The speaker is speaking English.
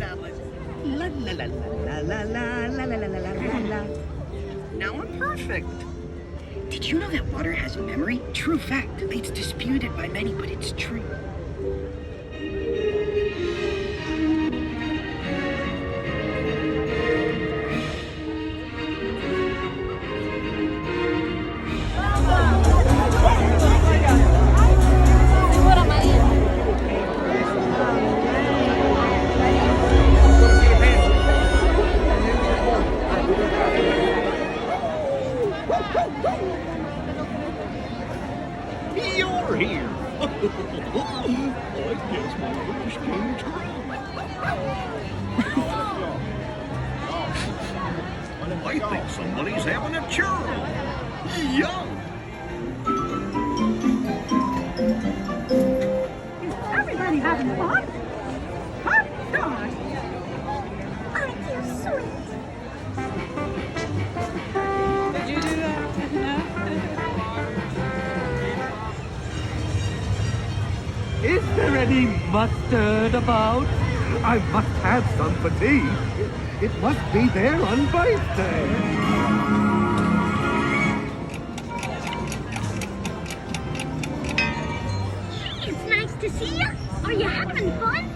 La la la la la la la la la la la la la. Now I'm perfect. Did you know that water has a memory? True fact. It's disputed by many, but it's true. You're here. I guess my wish came true. I think somebody's having a churro. Yum! Is everybody having fun? Hot dog! Aren't you sweet? Did you do that? No? Is there any mustard about? I must have some for tea. It must be their unbirthday. It's nice to see you. Are you having fun?